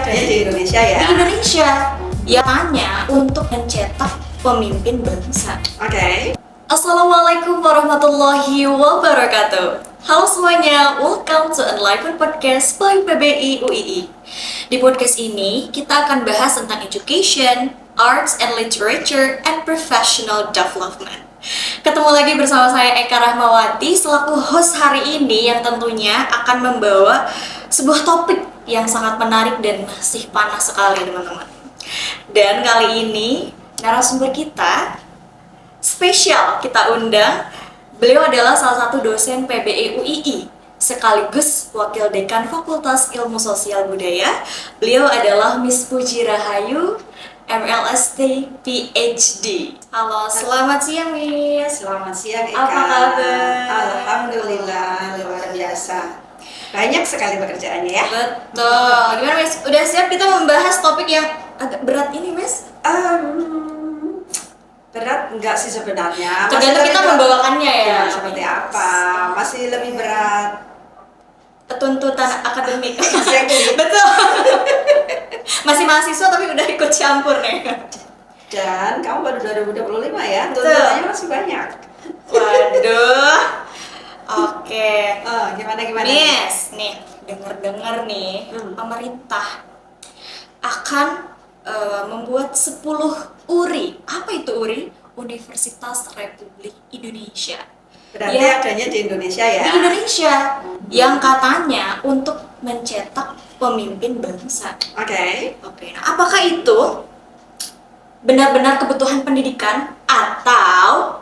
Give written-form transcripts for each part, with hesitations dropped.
adanya di Indonesia ya. Di Indonesia, yang hanya untuk mencetak pemimpin bangsa. Oke. Assalamualaikum warahmatullahi wabarakatuh. Halo semuanya, welcome to Enlighten Podcast by PBI UII. Di podcast ini, kita akan bahas tentang education, arts and literature, and professional development. Ketemu lagi bersama saya Eka Rahmawati selaku host hari ini yang tentunya akan membawa sebuah topik yang sangat menarik dan masih panas sekali teman-teman. Dan kali ini narasumber kita spesial kita undang. Beliau adalah salah satu dosen PBI UII sekaligus Wakil Dekan Fakultas Ilmu Sosial Budaya. Beliau adalah Miss Puji Rahayu, MLST PhD. Halo, selamat siang Miss. Selamat siang Eka. Apa kabar? Alhamdulillah, luar biasa. Banyak sekali pekerjaannya ya. Betul. Gimana Miss? Udah siap kita membahas topik yang agak berat ini Miss? Berat enggak sih sebenarnya. Tergantung kita membawakannya ya. Seperti apa? Masih lebih berat Tuntutan akademik. Exactly. Betul. Masih mahasiswa tapi udah ikut campur nih. Dan kamu baru 2025 ya. Betul. Tuntutannya masih banyak. Waduh. Oke. Gimana? Miss, nih dengar nih pemerintah akan membuat 10 URI. Apa itu URI? Universitas Republik Indonesia. Berarti Ya. adanya di Indonesia ya. Di Indonesia yang katanya untuk mencetak pemimpin bangsa. Oke. Nah, apakah itu benar-benar kebutuhan pendidikan atau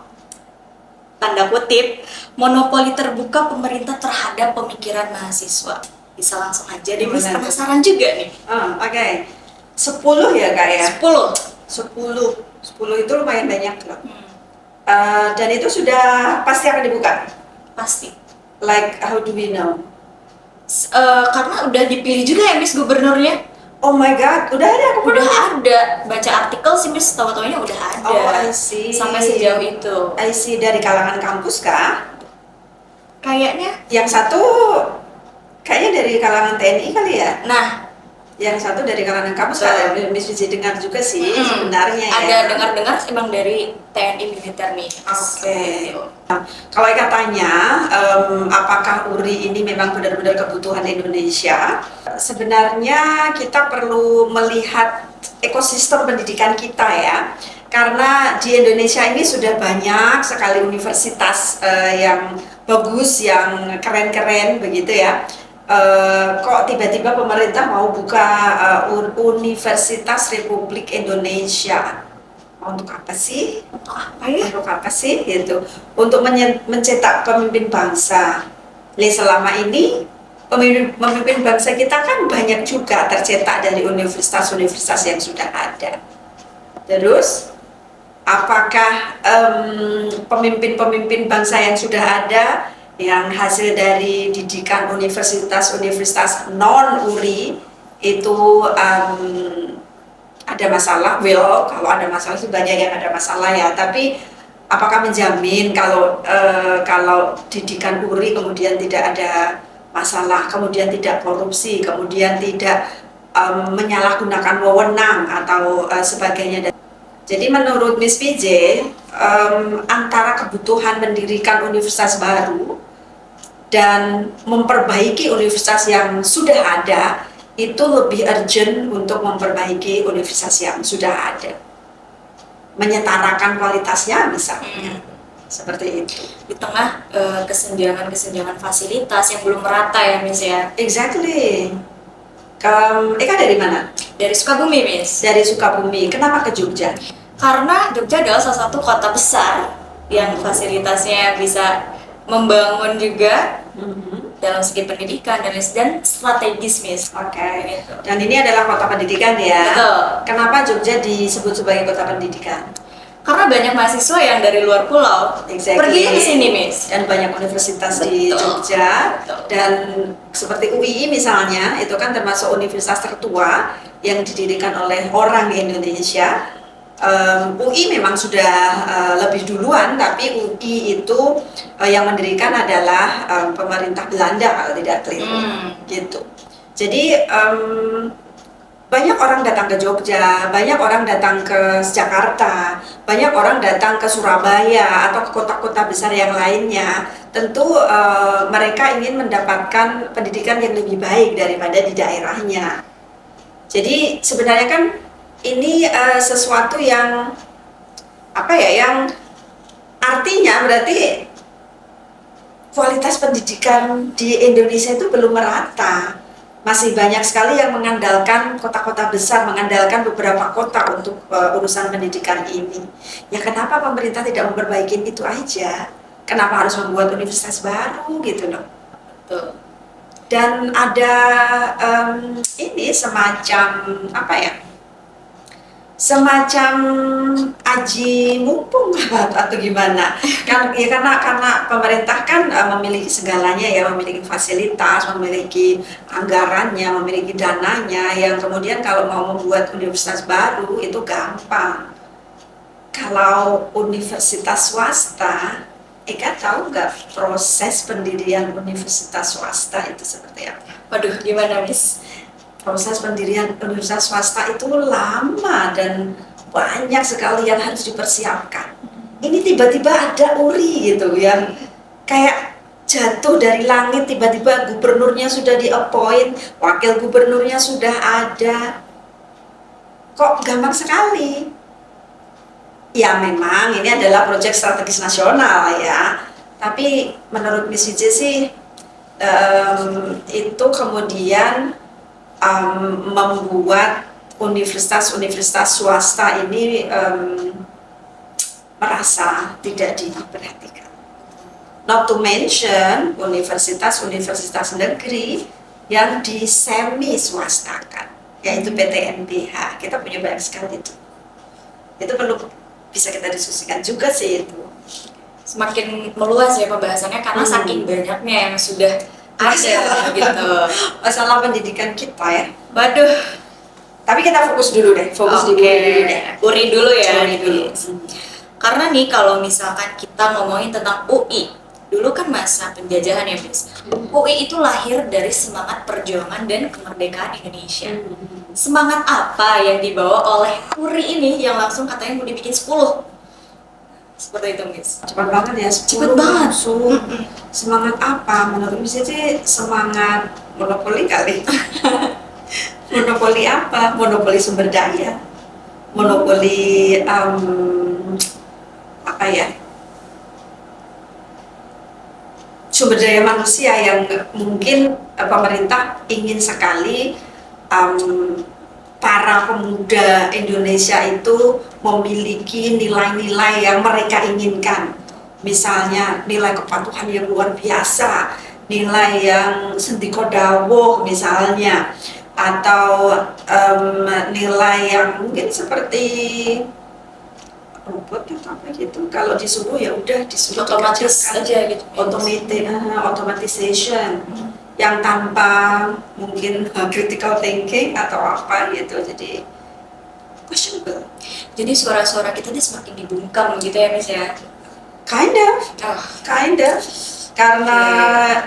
tanda kutip monopoli terbuka pemerintah terhadap pemikiran mahasiswa? Bisa langsung aja deh, Miss, penasaran juga nih. Oke. 10 ya Kak ya? 10. 10 itu lumayan banyak loh. Dan itu sudah pasti akan dibuka. Pasti. Like how do we know? Karena udah dipilih juga ya Miss gubernurnya. Oh my god, udah ada aku Udah ada, baca artikel sih Miss, tahu-taunya udah ada. Oh, I see. Sampai sejauh itu. I see, dari kalangan kampus kah? Kayaknya. Yang satu kayaknya dari kalangan TNI kali ya? Nah, yang satu dari kalangan kampus kan, Miss Vici dengar juga sih sebenarnya ya. Ada dengar-dengar emang dari TNI militer nih. Oke. Gitu. Kalau Eka tanya, apakah URI ini memang benar-benar kebutuhan Indonesia? Sebenarnya kita perlu melihat ekosistem pendidikan kita ya. Karena di Indonesia ini sudah banyak sekali universitas yang bagus, yang keren-keren begitu ya. Kok tiba-tiba pemerintah mau buka Universitas Republik Indonesia? Untuk apa sih? Untuk apa ya? Untuk apa sih gitu? Untuk mencetak pemimpin bangsa. Selama ini pemimpin bangsa kita kan banyak juga tercetak dari universitas-universitas yang sudah ada. Terus apakah pemimpin-pemimpin bangsa yang sudah ada yang hasil dari didikan universitas-universitas non-URI itu ada masalah? Well, kalau ada masalah sih banyak yang ada masalah ya, tapi apakah menjamin kalau didikan URI kemudian tidak ada masalah, kemudian tidak korupsi, kemudian tidak menyalahgunakan wewenang atau sebagainya? Jadi menurut Miss PJ, antara kebutuhan mendirikan universitas baru dan memperbaiki universitas yang sudah ada, itu lebih urgent untuk memperbaiki universitas yang sudah ada, menyetarakan kualitasnya misalnya. Seperti itu. Di tengah kesenjangan fasilitas yang belum merata ya Miss ya. Exactly. Eka dari mana? Dari Sukabumi Miss. Dari Sukabumi. Kenapa ke Jogja? Karena Jogja adalah salah satu kota besar yang fasilitasnya bisa membangun juga dalam segi pendidikan dan strategis Miss. Oke. Gitu. Dan ini adalah kota pendidikan ya. Betul. Kenapa Jogja disebut sebagai kota pendidikan? Karena banyak mahasiswa yang dari luar pulau pergi ke sini Miss. Dan banyak universitas di Jogja. Dan seperti UII misalnya, itu kan termasuk universitas tertua yang didirikan oleh orang Indonesia. UI memang sudah lebih duluan, tapi UI itu yang mendirikan adalah pemerintah Belanda kalau tidak keliru, gitu. Jadi banyak orang datang ke Jogja, banyak orang datang ke Jakarta, banyak orang datang ke Surabaya atau ke kota-kota besar yang lainnya. Tentu mereka ingin mendapatkan pendidikan yang lebih baik daripada di daerahnya. Jadi sebenarnya kan ini sesuatu yang apa ya, yang artinya berarti kualitas pendidikan di Indonesia itu belum merata. Masih banyak sekali yang mengandalkan kota-kota besar, mengandalkan beberapa kota untuk urusan pendidikan ini. Ya kenapa pemerintah tidak memperbaiki itu aja? Kenapa harus membuat universitas baru gitu loh? Betul. Dan ada ini semacam apa ya? Semacam aji mumpung atau gimana kan ya, karena pemerintah kan memiliki segalanya ya, memiliki fasilitas, memiliki anggarannya, memiliki dananya, yang kemudian kalau mau membuat universitas baru itu gampang. Kalau universitas swasta, Eka tahu nggak proses pendirian universitas swasta itu seperti apa? Waduh, gimana Miss? Proses pendirian universitas swasta itu lama dan banyak sekali yang harus dipersiapkan. Ini tiba-tiba ada URI gitu yang kayak jatuh dari langit, tiba-tiba gubernurnya sudah di-appoint, wakil gubernurnya sudah ada. Kok gampang sekali? Ya memang ini adalah proyek strategis nasional ya. Tapi menurut Miss Vijay sih itu kemudian membuat universitas-universitas swasta ini merasa tidak diperhatikan. Not to mention universitas-universitas negeri yang di semi swastakan, yaitu PTNBH. Kita punya banyak sekali itu. Itu perlu bisa kita diskusikan juga sih itu. Semakin meluas ya pembahasannya karena saking banyaknya yang sudah ada gitu. Masalah pendidikan kita ya. Waduh. Tapi kita fokus dulu deh, di URI dulu ya. URI dulu. Karena nih kalau misalkan kita ngomongin tentang UI, dulu kan masa penjajahan ya Miss. UI itu lahir dari semangat perjuangan dan kemerdekaan Indonesia. Semangat apa yang dibawa oleh URI ini yang langsung katanya mau dibikin 10? Seperti itu Miss. Cepat banget ya, Cepat banget. Semangat apa? Menurut Miss sih semangat monopoli kali. Monopoli apa? Monopoli sumber daya, monopoli apa ya? Sumber daya manusia yang mungkin pemerintah ingin sekali para pemuda Indonesia itu memiliki nilai-nilai yang mereka inginkan. Misalnya nilai kepatuhan yang luar biasa, nilai yang sendiko dawuh misalnya, atau nilai yang mungkin seperti robot atau apa gitu. Kalau disuruh ya udah disuruh otomatis aja gitu. Automatization yang tanpa mungkin critical thinking atau apa gitu, jadi questionable. Jadi suara-suara kita ini semakin dibungkam gitu ya Miss ya? Kind of. Karena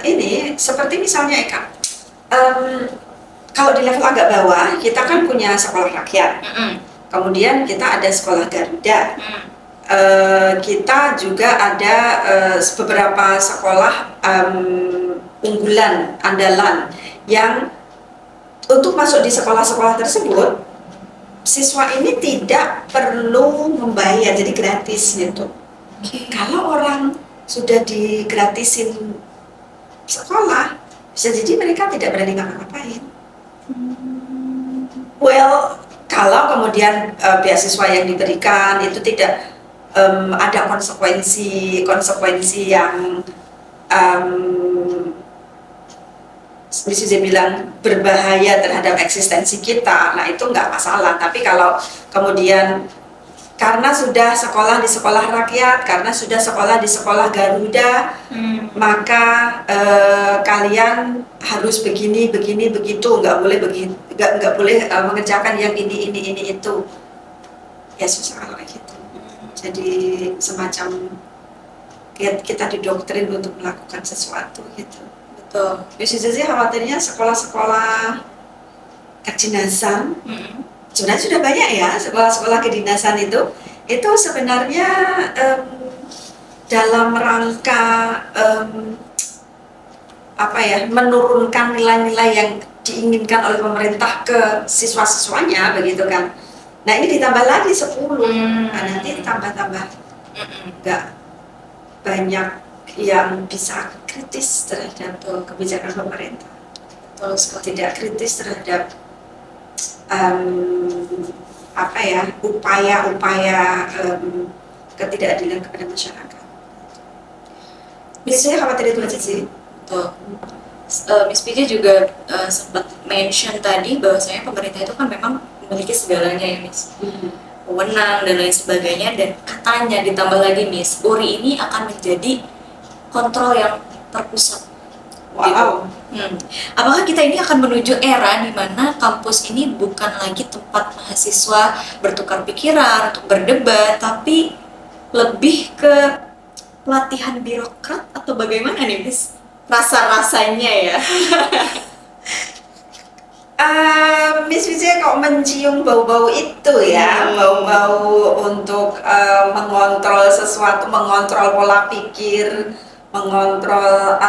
ini seperti misalnya Eka, kalau di level agak bawah kita kan punya sekolah rakyat, kemudian kita ada sekolah Garuda, kita juga ada beberapa sekolah unggulan, andalan, yang untuk masuk di sekolah-sekolah tersebut siswa ini tidak perlu membayar, jadi gratis gitu. Kalau orang sudah digratisin sekolah, bisa jadi mereka tidak berani ngapa-ngapain. Well, kalau kemudian beasiswa yang diberikan itu tidak ada konsekuensi yang bisa saya bilang berbahaya terhadap eksistensi kita, nah itu nggak masalah. Tapi kalau kemudian karena sudah sekolah di sekolah rakyat, karena sudah sekolah di sekolah Garuda, maka kalian harus begini begitu, nggak boleh mengerjakan yang ini itu, ya susah kalau kayak gitu. Jadi semacam kita didoktrin untuk melakukan sesuatu gitu. Betul. Bisa jadi khawatirnya sekolah-sekolah kedinasan. Mm-mm. Sebenarnya sudah banyak ya sekolah-sekolah kedinasan itu sebenarnya dalam rangka menurunkan nilai-nilai yang diinginkan oleh pemerintah ke siswa-siswanya begitu kan. Nah ini ditambah lagi 10. Nah, nanti tambah-tambah nggak banyak yang bisa kritis terhadap kebijakan pemerintah. Betul sekali. Tidak kritis terhadap upaya-upaya ketidakadilan kepada masyarakat. Biasanya khawatir itu aja sih. Betul. Miss PJ juga sempat mention tadi bahwasanya pemerintah itu kan memang memiliki segalanya ya Miss, wewenang dan lain sebagainya, dan katanya ditambah lagi Miss, URI ini akan menjadi kontrol yang terpusat. Wow. Apakah kita ini akan menuju era di mana kampus ini bukan lagi tempat mahasiswa bertukar pikiran untuk berdebat, tapi lebih ke pelatihan birokrat atau bagaimana nih Miss? Rasa-rasanya ya. Miss Vijay kok mencium bau-bau itu ya, bau-bau untuk mengontrol sesuatu, mengontrol pola pikir, mengontrol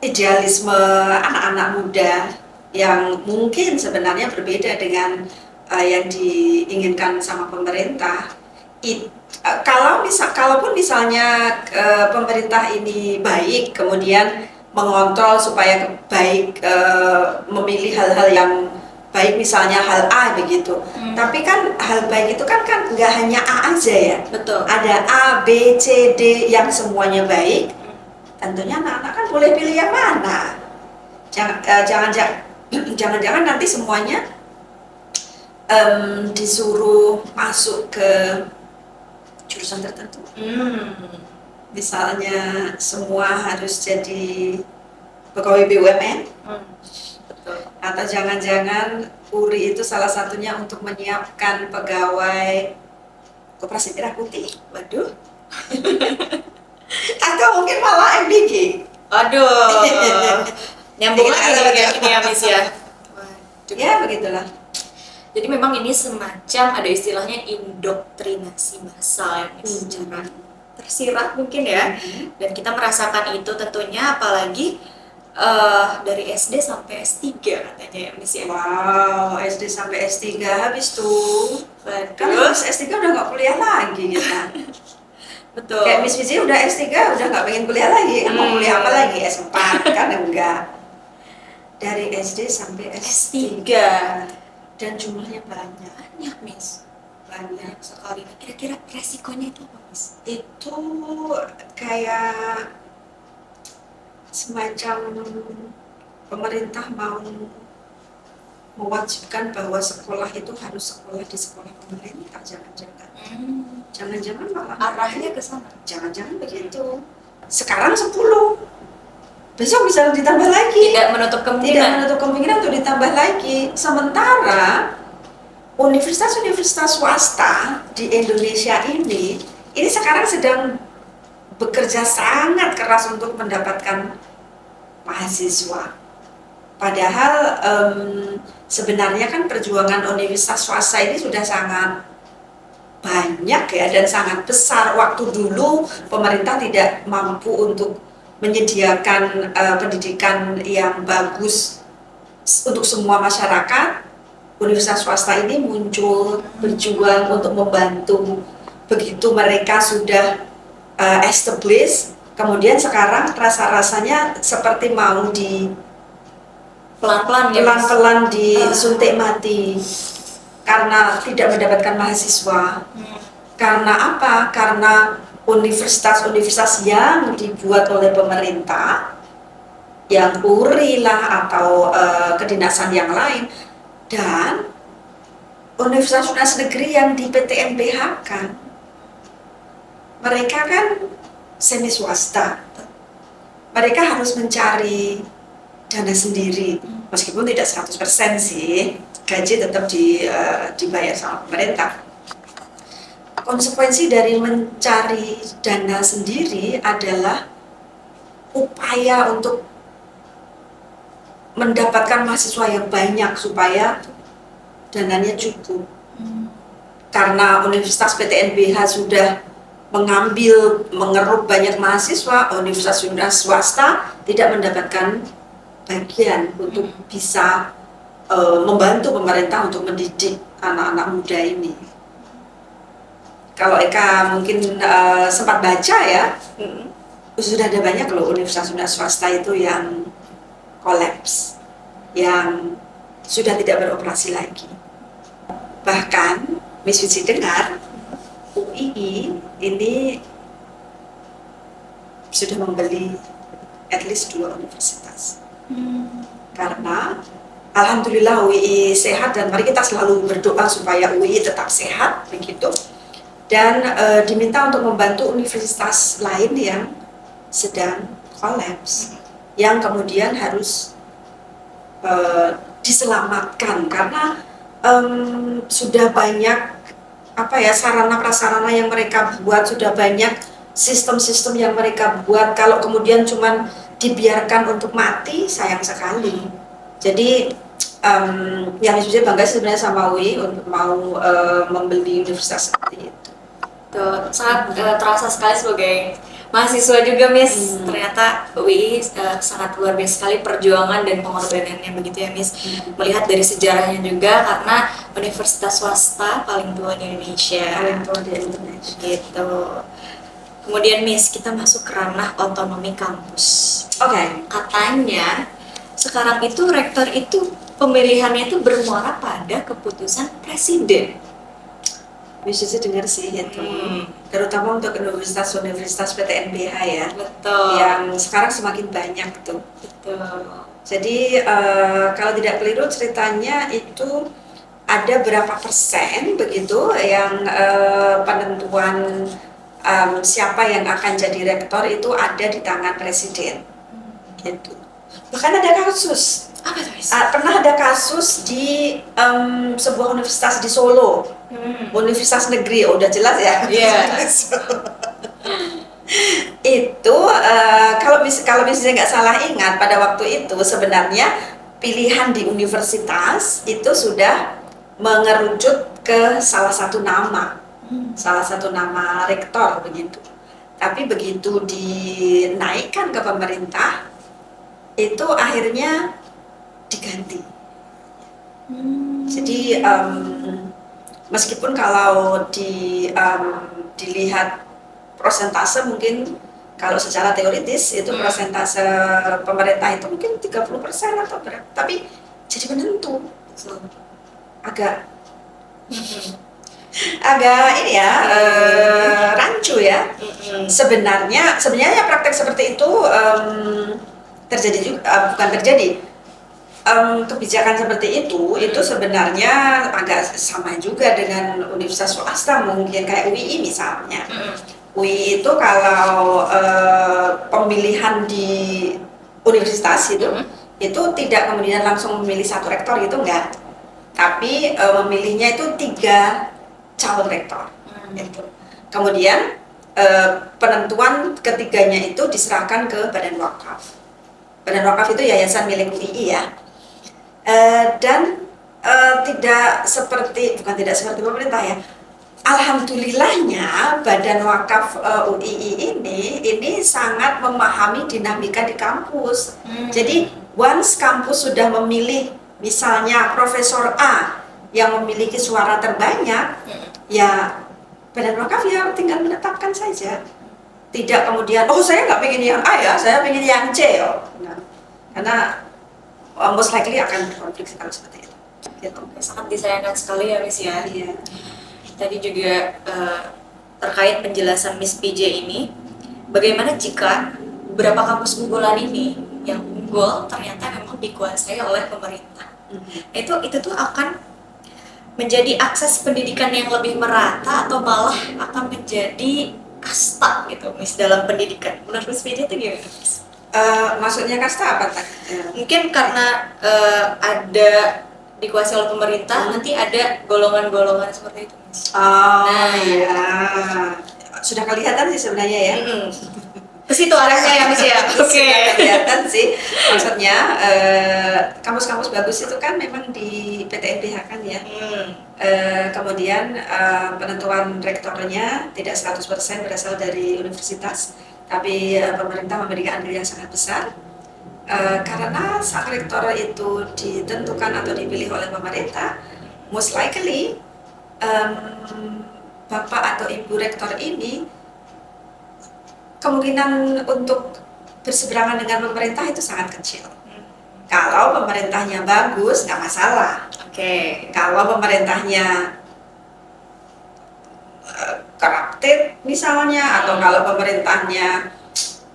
idealisme anak-anak muda yang mungkin sebenarnya berbeda dengan yang diinginkan sama pemerintah. Kalaupun misalnya pemerintah ini baik, kemudian mengontrol supaya baik, memilih hal-hal yang baik, misalnya hal A begitu. Tapi kan hal baik itu kan nggak hanya A aja ya. Betul. Ada A, B, C, D yang semuanya baik. Tentunya anak-anak kan boleh pilih yang mana. Jangan-jangan nanti semuanya disuruh masuk ke jurusan tertentu. Misalnya semua harus jadi pegawai BUMN. Betul. Atau jangan-jangan URI itu salah satunya untuk menyiapkan pegawai Koperasi Merah Putih. Waduh. Atau mungkin malah MDG. Aduh. Nyambung lagi kayak gini ya Miss ya. Waduh. Ya begitulah. Jadi memang ini semacam ada istilahnya indoktrinasi massal ya Miss, cara tersirat mungkin ya. Dan kita merasakan itu tentunya apalagi dari SD sampai S3 katanya ya Miss ya. Wow, SD sampai S3 habis tuh. Kan Waduh. habis S3 udah nggak kuliah lagi kita. Betul. Kayak Miss Vizi udah S3 udah nggak pengen kuliah lagi. Kan mau kuliah apa lagi? S4 kan enggak. Dari SD sampai S3. Dan jumlahnya banyak Miss. Banyak Sekali. Kira-kira resikonya itu apa Miss? Itu kayak semacam pemerintah mau mewajibkan bahwa sekolah itu harus sekolah di sekolah pemerintah. Jangan-jangan malah Arahnya ke sana. jangan-jangan begitu. Sekarang 10, besok bisa ditambah lagi. Tidak menutup kemungkinan Untuk ditambah lagi. Sementara universitas-universitas swasta di Indonesia ini sekarang sedang bekerja sangat keras untuk mendapatkan mahasiswa. Padahal sebenarnya kan perjuangan universitas swasta ini sudah sangat banyak ya dan sangat besar. Waktu dulu pemerintah tidak mampu untuk menyediakan pendidikan yang bagus untuk semua masyarakat. Universitas swasta ini muncul berjuang untuk membantu. Begitu mereka sudah established, kemudian sekarang rasa-rasanya seperti mau pelan-pelan disuntik mati karena tidak mendapatkan mahasiswa. Karena apa? Karena universitas-universitas yang dibuat oleh pemerintah, yang URI lah atau kedinasan yang lain, dan universitas negeri yang di PTNBH kan, mereka kan semi swasta. Mereka harus mencari dana sendiri, meskipun tidak 100% sih, gaji tetap dibayar sama pemerintah. Konsekuensi dari mencari dana sendiri adalah upaya untuk mendapatkan mahasiswa yang banyak supaya dananya cukup. Karena Universitas PTNBH sudah mengeruk banyak mahasiswa, universitas swasta tidak mendapatkan bagian untuk bisa membantu pemerintah untuk mendidik anak-anak muda ini. Kalau Eka mungkin sempat baca ya, sudah ada banyak loh universitas swasta itu yang kolaps, yang sudah tidak beroperasi lagi. Bahkan Miss Vici dengar UII ini sudah membeli at least 2 universitas. Karena alhamdulillah UII sehat, dan mari kita selalu berdoa supaya UII tetap sehat begitu. Dan diminta untuk membantu universitas lain yang sedang kolaps, yang kemudian harus diselamatkan karena sudah banyak sarana prasarana yang mereka buat, sudah banyak sistem-sistem yang mereka buat. Kalau kemudian cuman dibiarkan untuk mati, sayang sekali. Jadi yang bisa bangga sebenarnya sama UI untuk mau membeli universitas seperti itu. Tuh, sangat terasa sekali sebagai mahasiswa juga, Miss. Ternyata UI sangat luar biasa sekali perjuangan dan pengorbanannya begitu ya, Miss. Melihat dari sejarahnya juga, karena universitas swasta paling tua di Indonesia. Gitu. Kemudian Miss, kita masuk ke ranah otonomi kampus. Oke. Katanya sekarang itu rektor itu pemilihannya itu bermuara pada keputusan presiden. Bisa dengar sih itu, terutama untuk universitas PTNBH ya. Betul. Yang sekarang semakin banyak tuh. Betul. Jadi kalau tidak keliru ceritanya itu ada berapa persen begitu yang penentuan siapa yang akan jadi rektor itu ada di tangan presiden. Gitu. Bahkan ada kasus. Apa itu, Miss? Pernah ada kasus di sebuah universitas di Solo. Universitas negeri, udah jelas ya. Itu kalau misalnya nggak salah ingat, pada waktu itu sebenarnya pilihan di universitas itu sudah mengerucut ke salah satu nama rektor begitu. Tapi begitu dinaikkan ke pemerintah, itu akhirnya diganti. Jadi meskipun kalau dilihat persentase, mungkin kalau secara teoritis itu persentase pemerintah itu mungkin 30% atau berapa, tapi jadi penentu. Agak ini ya, rancu ya. Sebenarnya praktek seperti itu terjadi juga, bukan terjadi. Kebijakan seperti itu sebenarnya agak sama juga dengan universitas swasta, mungkin kayak UII misalnya. UII itu kalau pemilihan di universitas itu tidak kemudian langsung memilih satu rektor gitu, enggak. Tapi memilihnya itu 3 calon rektor. Gitu. Kemudian penentuan ketiganya itu diserahkan ke Badan Wakaf. Badan Wakaf itu yayasan milik UII ya. Dan bukan tidak seperti pemerintah ya. Alhamdulillahnya Badan Wakaf UII ini sangat memahami dinamika di kampus. Jadi once kampus sudah memilih misalnya Profesor A yang memiliki suara terbanyak, ya Badan Wakaf ya tinggal menetapkan saja. Tidak kemudian, saya nggak pengen yang A ya, saya pengen yang C. Nah, karena most likely akan berkonflik kalau seperti itu. Gitu. Sangat disayangkan sekali ya, Miss ya. Iya. Tadi juga terkait penjelasan Miss PJ ini, bagaimana jika beberapa kampus unggulan ini yang unggul ternyata memang dikuasai oleh pemerintah? Itu tuh akan menjadi akses pendidikan yang lebih merata atau malah akan menjadi kasta gitu, Miss, dalam pendidikan. Menurut Miss PJ itu gimana, Miss? Maksudnya kasta apa? Mungkin karena ada dikuasai oleh pemerintah, nanti ada golongan-golongan seperti itu, Miss. Iya. Sudah kelihatan sih sebenarnya ya. Ke situ arahnya ya Miss ya. Oke. Kelihatan sih. Maksudnya kampus-kampus bagus itu kan memang di PTNBH kan ya. Kemudian penentuan rektornya tidak 100% berasal dari universitas, tapi pemerintah memberikan andil yang sangat besar. Karena sang rektor itu ditentukan atau dipilih oleh pemerintah, most likely bapak atau ibu rektor ini kemungkinan untuk berseberangan dengan pemerintah itu sangat kecil. Kalau pemerintahnya bagus, nggak masalah. Oke. Kalau pemerintahnya corrupted misalnya, atau kalau pemerintahnya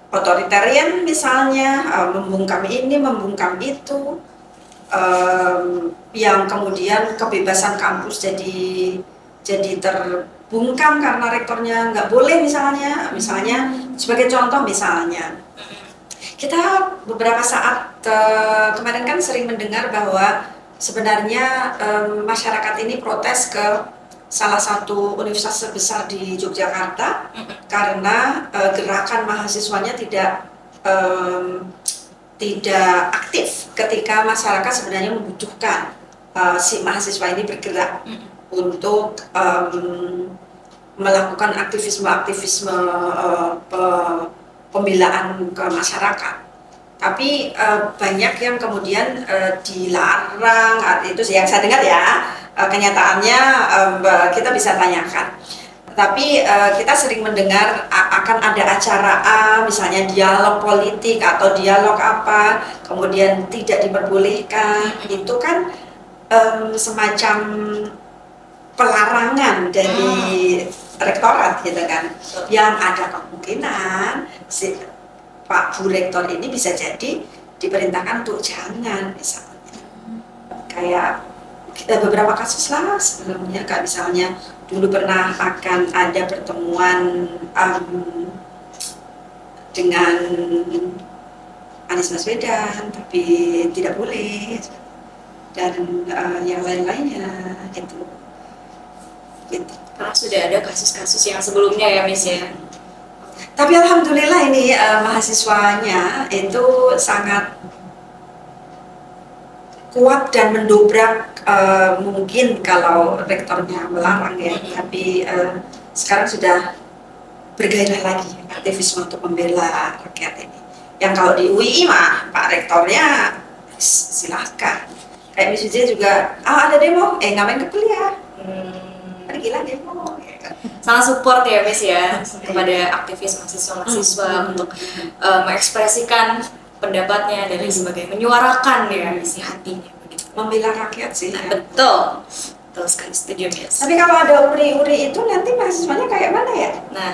otoritarian misalnya, membungkam ini, membungkam itu, yang kemudian kebebasan kampus jadi terbungkam karena rektornya nggak boleh misalnya sebagai contoh misalnya, kita beberapa saat kemarin kan sering mendengar bahwa sebenarnya masyarakat ini protes ke salah satu universitas terbesar di Yogyakarta karena gerakan mahasiswanya tidak aktif ketika masyarakat sebenarnya membutuhkan si mahasiswa ini bergerak untuk melakukan aktivisme pembelaan ke masyarakat. Tapi banyak yang kemudian dilarang, itu yang saya dengar ya, kenyataannya kita bisa tanyakan. Tapi kita sering mendengar akan ada acara A, misalnya dialog politik atau dialog apa, kemudian tidak diperbolehkan. Itu kan semacam pelarangan dari rektorat gitu kan, yang ada kemungkinan si Pak Bu Rektor ini bisa jadi diperintahkan untuk jangan, misalnya kayak beberapa kasus lah sebelumnya, kayak misalnya dulu pernah akan ada pertemuan dengan Anies Baswedan tapi tidak boleh, dan yang lain-lainnya gitu. Karena sudah ada kasus-kasus yang sebelumnya ya Miss ya. Tapi alhamdulillah ini mahasiswanya itu sangat kuat dan mendobrak mungkin kalau rektornya melarang ya, tapi sekarang sudah bergairah lagi aktivisme untuk membela rakyat ini. Yang kalau di UII mah Pak Rektornya silahkan. Kayak Miss Wijaya juga, ada demo, ngapain ke kuliah? Gila demo. Sangat support ya Miss ya kepada aktivis mahasiswa untuk mengekspresikan pendapatnya dan lain sebagainya, menyuarakan ya isi hatinya begitu. Membela rakyat sih. Nah, betul sekali, setuju Miss. Tapi kalau ada uri-uri itu nanti mahasiswanya kayak mana ya? Nah,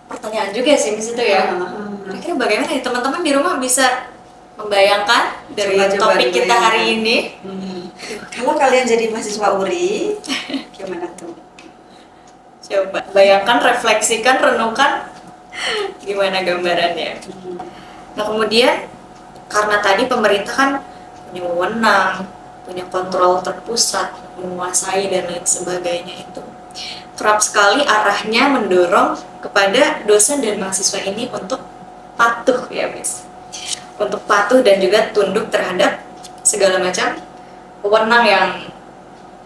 pertanyaan juga sih Miss itu ya. Kira-kira bagaimana ya teman-teman di rumah bisa membayangkan dari topik kita hari ini? Kalau kalian jadi mahasiswa URI, gimana tuh? Coba bayangkan, refleksikan, renungkan gimana gambarannya. Nah kemudian karena tadi pemerintah kan punya wewenang, punya kontrol terpusat, menguasai dan lain sebagainya, itu kerap sekali arahnya mendorong kepada dosen dan mahasiswa ini untuk patuh ya Miss, untuk patuh dan juga tunduk terhadap segala macam wewenang yang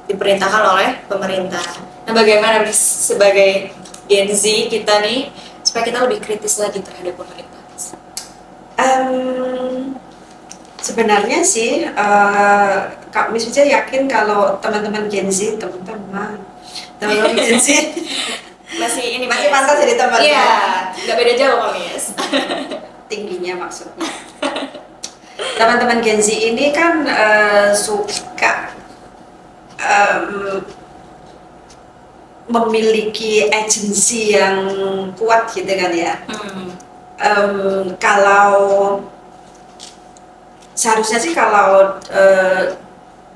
diperintahkan oleh pemerintah. Nah bagaimana Miss sebagai Gen Z kita nih supaya kita lebih kritis lagi terhadap pemerintah? Sebenarnya sih Kak Miss Wijaya yakin kalau teman-teman Gen Z, teman-teman Gen Z masih pantas jadi teman. Iya, nggak beda jauh kok Miss. Tingginya maksudnya. Teman-teman Gen Z ini kan suka memiliki agensi yang kuat gitu kan ya. Kalau seharusnya sih kalau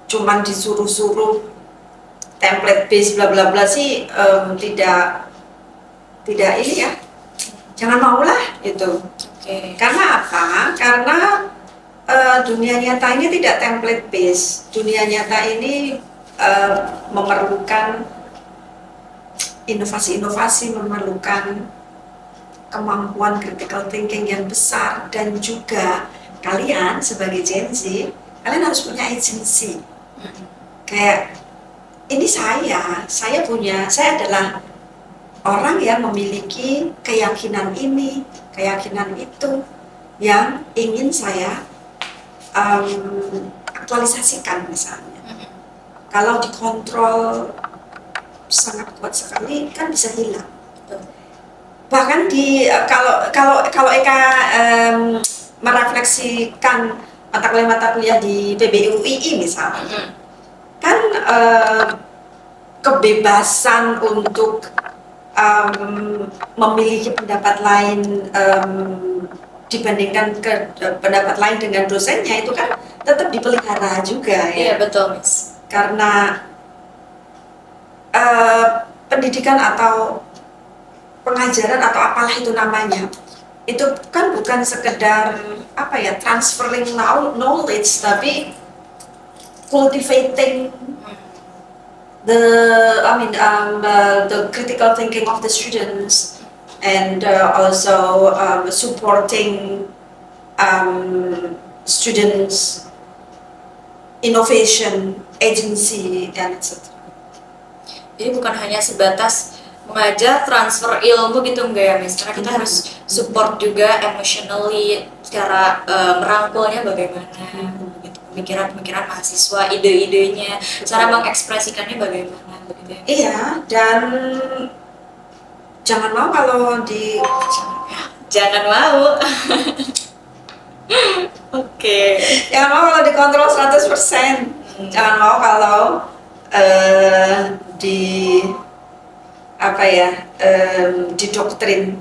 cuman disuruh-suruh template base bla bla bla sih tidak ini ya, jangan maulah gitu. Karena apa? Karena dunia nyata ini tidak template base. Dunia nyata ini memerlukan inovasi-inovasi, memerlukan kemampuan critical thinking yang besar, dan juga kalian sebagai Gen Z, kalian harus punya agency. Kayak ini saya adalah orang yang memiliki keyakinan ini, keyakinan itu yang ingin saya aktualisasikan misalnya. Kalau dikontrol sangat kuat sekali kan bisa hilang. Bahkan kalau Eka merefleksikan mata kuliah di PBI UII misalnya, kan kebebasan untuk memiliki pendapat lain dibandingkan pendapat lain dengan dosennya itu kan tetap dipelihara juga ya. Iya betul, Miss. Karena pendidikan atau pengajaran atau apalah itu namanya, itu kan bukan sekedar transferring knowledge, tapi cultivating the critical thinking of the students, and also supporting students innovation agency dan etc. Jadi bukan hanya sebatas mengajar transfer ilmu gitu enggak ya, Miss? Karena kita harus support juga emotionally, secara merangkulnya bagaimana, begitu, pemikiran mahasiswa, ide-idenya, cara mengekspresikannya bagaimana, begitu ya. Iya, dan jangan mau kalau jangan mau. Oke. Jangan mau kalau dikontrol 100%. Jangan mau kalau didoktrin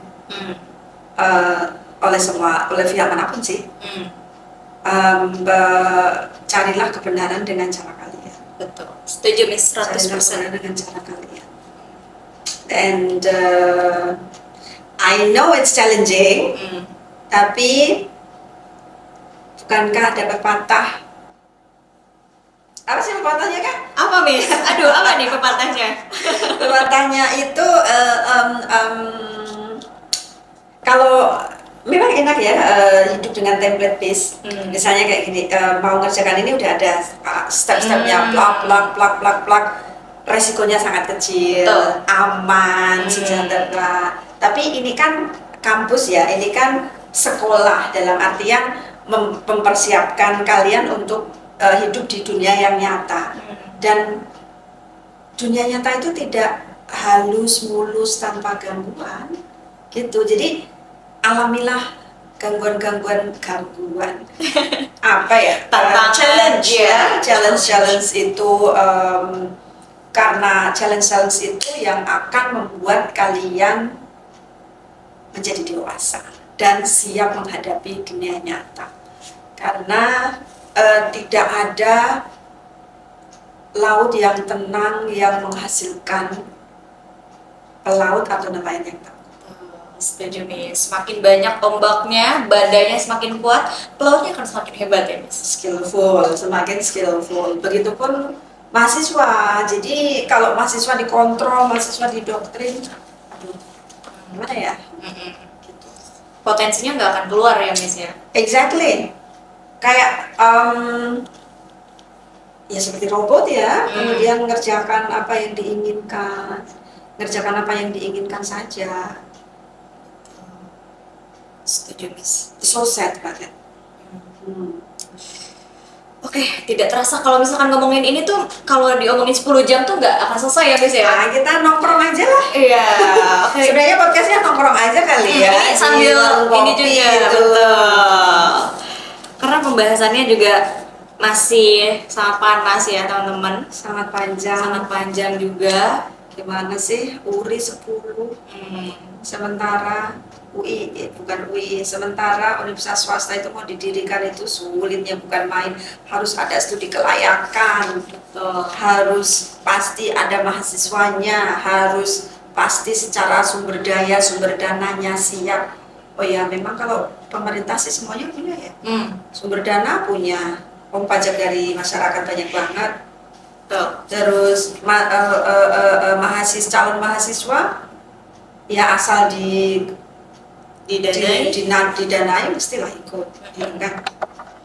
oleh pihak manapun sih. Carilah kebenaran dengan cara kalian. Betul. Setuju, Miss, 100%. Dengan cara kalian. And I know it's challenging, tapi bukankah ada pepatah? Apa sih pepatahnya kan? Apa, Miss? Aduh, apa nih pepatahnya? Pepatahnya itu kalau memang enak ya hidup dengan template base. Misalnya kayak gini, mau ngerjakan ini udah ada step-stepnya, plak, resikonya sangat kecil, aman, sejahtera. Tapi ini kan kampus ya, ini kan sekolah, dalam artian mempersiapkan kalian untuk hidup di dunia yang nyata. Dan dunia nyata itu tidak halus mulus tanpa gangguan gitu. Jadi alamilah gangguan apa ya, tantangan, challenge itu karena challenge itu yang akan membuat kalian menjadi dewasa dan siap menghadapi dunia nyata. Karena tidak ada laut yang tenang yang menghasilkan pelaut atau nelayan yang takut. Setuju, Miss. Semakin banyak ombaknya, badainya semakin kuat, pelautnya akan semakin hebat ya, Miss. Semakin skillful. Begitupun mahasiswa. Jadi kalau mahasiswa dikontrol, mahasiswa didoktrin, gimana ya? Gitu. Potensinya nggak akan keluar ya, Miss ya? Exactly. Kayak ya seperti robot ya, kemudian mengerjakan apa yang diinginkan, saja. Setuju, Miss. So sad banget. Oke, tidak terasa kalau misalkan ngomongin ini tuh, kalau diomongin 10 jam tuh nggak akan selesai ya, Miss ya? Nah, kita nongkrong aja lah. Iya. Okay. Sebenarnya podcastnya nongkrong aja kali ya. Ini sambil ini juga, betul. Karena pembahasannya juga masih sangat panas ya, teman-teman. Sangat panjang juga. Gimana sih? URI 10. Sementara sementara universitas swasta itu mau didirikan itu sulitnya bukan main. Harus ada studi kelayakan, harus pasti ada mahasiswanya, harus pasti secara sumber daya, sumber dananya siap. Oh ya, memang kalau pemerintah sih semuanya punya ya. Sumber dana punya, pajak dari masyarakat banyak banget. Terus calon mahasiswa ya asal didanai mestilah ikut, ya kan?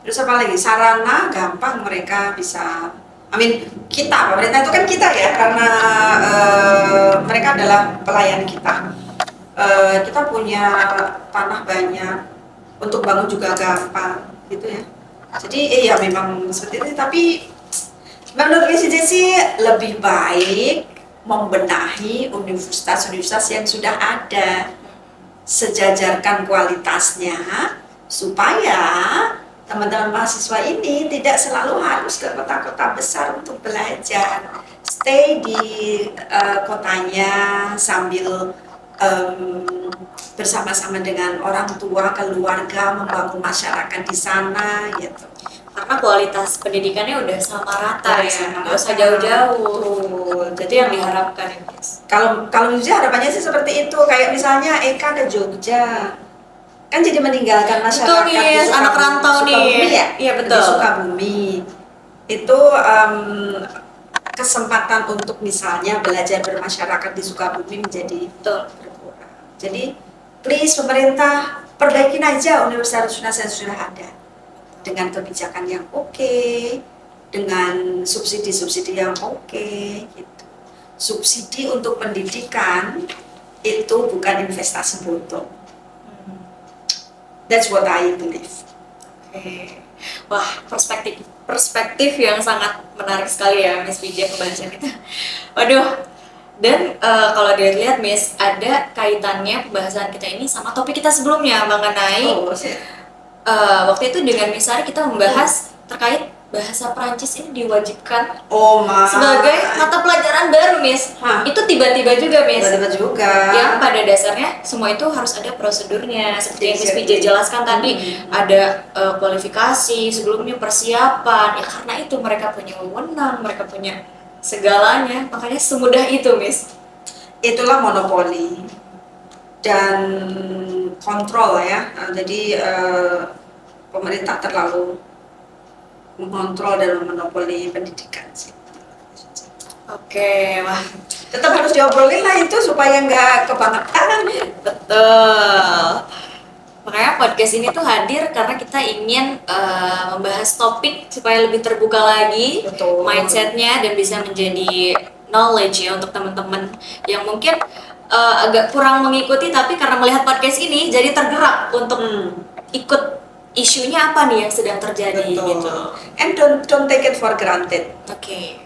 Terus apa lagi? Sarana gampang mereka bisa. Kita pemerintah itu kan kita ya, karena mereka adalah pelayan kita. Kita punya tanah banyak, untuk bangun juga gampang, gitu ya. Jadi ya memang seperti itu. Tapi menurut sih lebih baik membenahi universitas-universitas yang sudah ada, sejajarkan kualitasnya supaya teman-teman mahasiswa ini tidak selalu harus ke kota-kota besar untuk belajar, stay di kotanya sambil bersama-sama dengan orang tua, keluarga, membangun masyarakat di sana gitu. Karena kualitas pendidikannya udah sama rata ya, nggak usah jauh-jauh. Jadi yang diharapkan ya, guys. Kalau Jogja harapannya sih seperti itu, kayak misalnya Eka ke Jogja, kan jadi meninggalkan masyarakat betul, di Sukabumi, anak rantau nih. Ya? Iya betul. Di Sukabumi itu kesempatan untuk misalnya belajar bermasyarakat di Sukabumi menjadi berkurang. Jadi please pemerintah perbaikin aja universitas yang sudah ada dengan kebijakan yang oke, dengan subsidi-subsidi yang oke, gitu. Subsidi untuk pendidikan itu bukan investasi bodong. That's what I believe. Oke. Wah, perspektif yang sangat menarik sekali ya, Miss Vijay, pembahasan kita. Waduh. Dan kalau dilihat Miss, ada kaitannya pembahasan kita ini sama topik kita sebelumnya mengenai waktu itu dengan Miss Sari kita membahas terkait bahasa Prancis ini diwajibkan sebagai mata pelajaran baru, Miss. Itu tiba-tiba juga, Miss. Tiba-tiba juga. Yang pada dasarnya semua itu harus ada prosedurnya. Seperti yang Miss Vijay jelaskan tadi, ada kualifikasi, sebelumnya persiapan. Ya karena itu mereka punya wewenang, mereka punya segalanya. Makanya semudah itu, Miss. Itulah monopoli dan kontrol ya. Jadi pemerintah terlalu mengontrol dan memonopoli pendidikan sih. Oke, wah. Tetap harus diobrolin lah itu supaya nggak kebangetan. Betul. Makanya podcast ini tuh hadir karena kita ingin membahas topik supaya lebih terbuka lagi. Betul. Mindsetnya dan bisa menjadi knowledge ya untuk teman-teman yang mungkin agak kurang mengikuti, tapi karena melihat podcast ini jadi tergerak untuk ikut isunya apa nih yang sedang terjadi. Betul. Gitu. And don't take it for granted. Oke.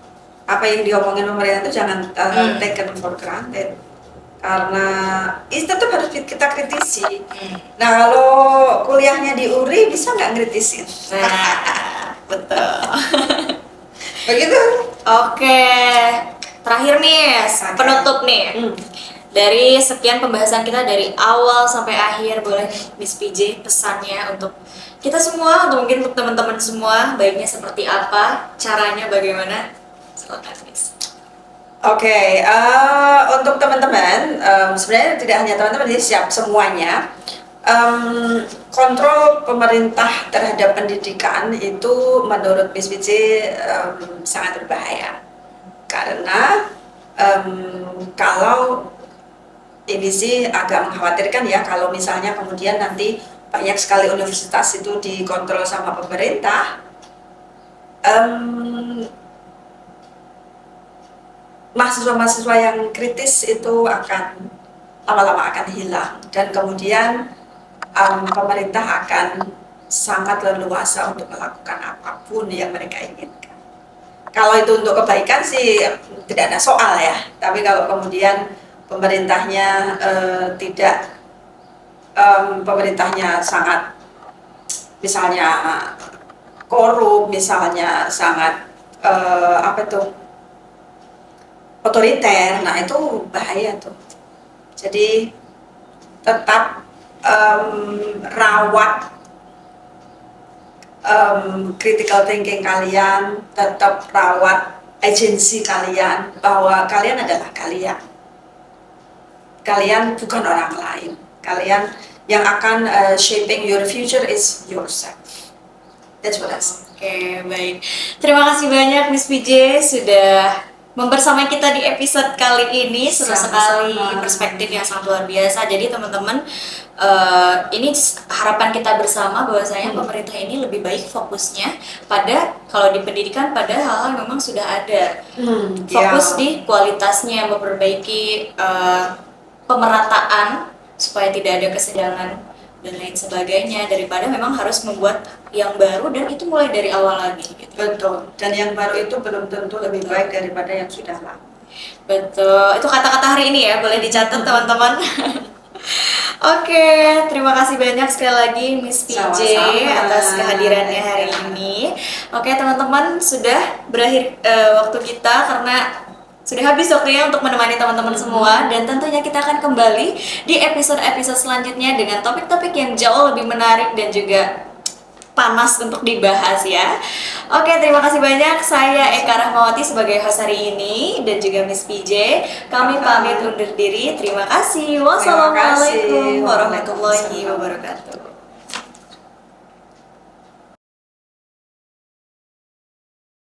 Apa yang diomongin pemerintah itu jangan taken for granted. Karena itu tetap harus kita kritisi. Nah kalau kuliahnya di URI bisa nggak nkritisin? Nah, betul. Begitu. Oke. Terakhir Miss, penutup nih. Dari sekian pembahasan kita dari awal sampai akhir, boleh Miss PJ pesannya untuk kita semua, untuk mungkin untuk teman-teman semua, baiknya seperti apa, caranya bagaimana? Silakan Miss. Oke, untuk teman-teman, sebenarnya tidak hanya teman-teman, jadi siap semuanya. Kontrol pemerintah terhadap pendidikan itu menurut Miss PJ sangat berbahaya. Karena kalau ini sih agak mengkhawatirkan ya, kalau misalnya kemudian nanti banyak sekali universitas itu dikontrol sama pemerintah, mahasiswa-mahasiswa yang kritis itu akan lama-lama akan hilang, dan kemudian pemerintah akan sangat leluasa untuk melakukan apapun yang mereka inginkan. Kalau itu untuk kebaikan sih tidak ada soal ya, tapi kalau kemudian pemerintahnya pemerintahnya sangat misalnya korup, misalnya sangat otoriter, nah itu bahaya tuh. Jadi tetap rawat critical thinking kalian, tetap rawat agensi kalian, bahwa kalian adalah kalian. Kalian bukan orang lain. Kalian yang akan shaping your future is yourself. That's what I say. Oke, baik. Terima kasih banyak Miss PJ sudah membersamai kita di episode kali ini. Seru sekali, Sama-sama. perspektif yang sangat luar biasa. Jadi teman-teman, ini harapan kita bersama bahwasanya pemerintah ini lebih baik fokusnya pada, kalau di pendidikan, pada hal-hal yang memang sudah ada. Fokus di kualitasnya, memperbaiki pemerataan supaya tidak ada kesenjangan dan lain sebagainya, daripada memang harus membuat yang baru dan itu mulai dari awal lagi gitu. Betul. Dan yang baru itu belum tentu lebih baik daripada yang sudah lama. Betul, itu kata-kata hari ini ya, boleh dicatat teman-teman. Oke, terima kasih banyak sekali lagi Miss PJ Sama-sama. atas kehadirannya hari ini. Oke teman-teman, sudah berakhir waktu kita karena sudah habis waktunya untuk menemani teman-teman semua, dan tentunya kita akan kembali di episode-episode selanjutnya dengan topik-topik yang jauh lebih menarik dan juga panas untuk dibahas ya. Oke, terima kasih banyak. Saya Eka Rahmawati sebagai host hari ini dan juga Miss PJ. Kami pamit undur diri. Terima kasih. Wassalamualaikum warahmatullahi wabarakatuh.